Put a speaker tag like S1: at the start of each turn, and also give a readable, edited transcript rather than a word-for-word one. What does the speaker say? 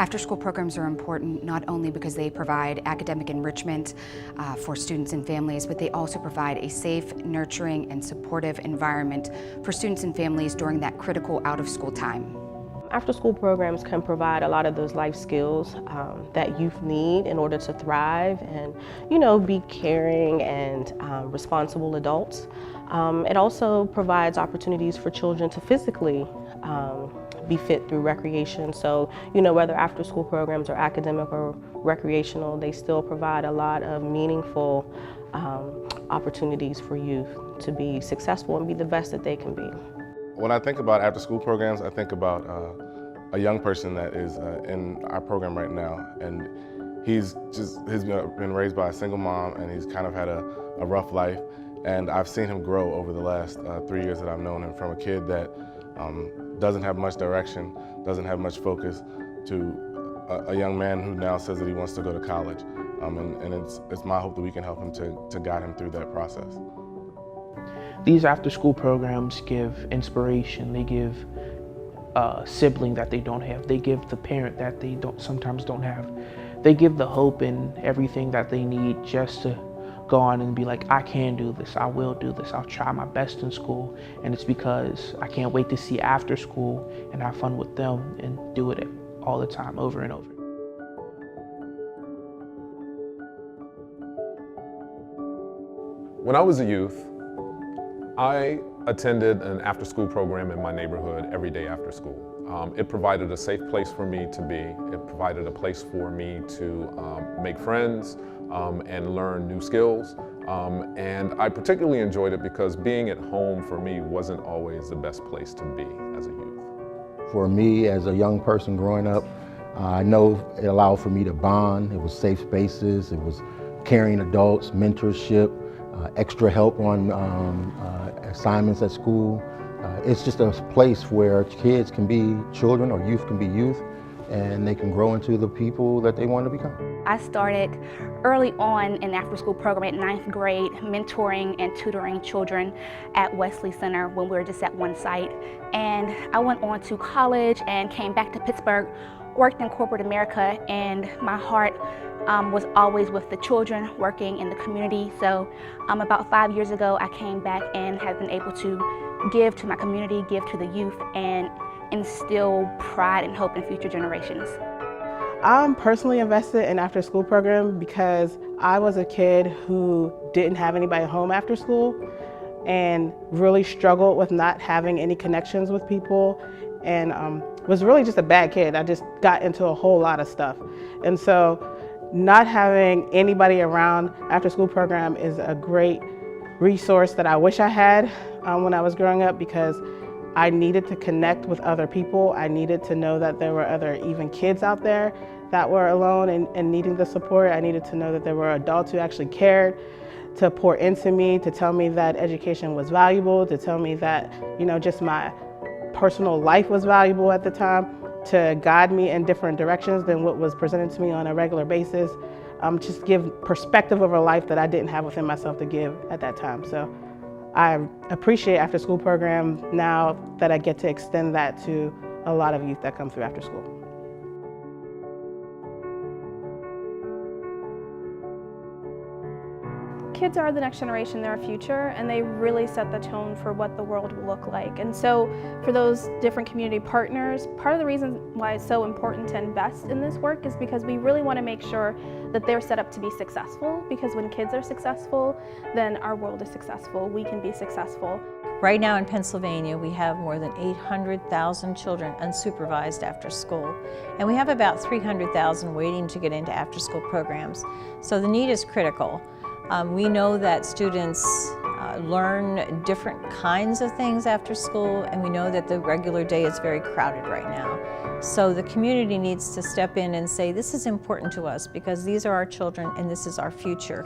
S1: After-school programs are important not only because they provide academic enrichment for students and families, but they also provide a safe, nurturing, and supportive environment for students and families during that critical out-of-school time.
S2: After-school programs can provide a lot of those life skills that youth need in order to thrive and, be caring and responsible adults. It also provides opportunities for children to physically be fit through recreation. So, whether after-school programs are academic or recreational, they still provide a lot of meaningful opportunities for youth to be successful and be the best that they can be.
S3: When I think about after-school programs, I think about a young person that is in our program right now, and he's been raised by a single mom, and he's kind of had a rough life. And I've seen him grow over the last 3 years that I've known him, from a kid that doesn't have much direction, doesn't have much focus, to a young man who now says that he wants to go to college. And it's my hope that we can help him to guide him through that process.
S4: These after-school programs give inspiration. They give a sibling that they don't have. They give the parent that they sometimes don't have. They give the hope and everything that they need just to go on and be like, I can do this, I will do this, I'll try my best in school. And it's because I can't wait to see after school and have fun with them and do it all the time, over and over.
S5: When I was a youth, I attended an after-school program in my neighborhood every day after school. It provided a safe place for me to be. It provided a place for me to make friends and learn new skills. And I particularly enjoyed it because being at home for me wasn't always the best place to be as a youth.
S6: For me, as a young person growing up, I know it allowed for me to bond. It was safe spaces, it was caring adults, mentorship, extra help on assignments at school. It's just a place where kids can be children, or youth can be youth, and they can grow into the people that they want to become.
S7: I started early on in the after-school program at 9th grade, mentoring and tutoring children at Wesley Center when we were just at one site. And I went on to college and came back to Pittsburgh, worked in corporate America, and my heart was always with the children, working in the community. So about 5 years ago, I came back and have been able to give to my community, give to the youth, and instill pride and hope in future generations.
S2: I'm personally invested in after-school program because I was a kid who didn't have anybody home after school and really struggled with not having any connections with people, and was really just a bad kid. I just got into a whole lot of stuff. And so not having anybody around after-school program is a great resource that I wish I had when I was growing up, because I needed to connect with other people. I needed to know that there were other even kids out there that were alone and needing the support. I needed to know that there were adults who actually cared to pour into me, to tell me that education was valuable, to tell me that, just my personal life was valuable at the time, to guide me in different directions than what was presented to me on a regular basis. Just give perspective of a life that I didn't have within myself to give at that time. So I appreciate after-school program now that I get to extend that to a lot of youth that come through after school.
S8: Kids are the next generation, they're our future, and they really set the tone for what the world will look like. And so for those different community partners, part of the reason why it's so important to invest in this work is because we really want to make sure that they're set up to be successful, because when kids are successful, then our world is successful, we can be successful.
S9: Right now in Pennsylvania, we have more than 800,000 children unsupervised after school, and we have about 300,000 waiting to get into after-school programs. So the need is critical. We know that students learn different kinds of things after school, and we know that the regular day is very crowded right now. So the community needs to step in and say, this is important to us because these are our children and this is our future.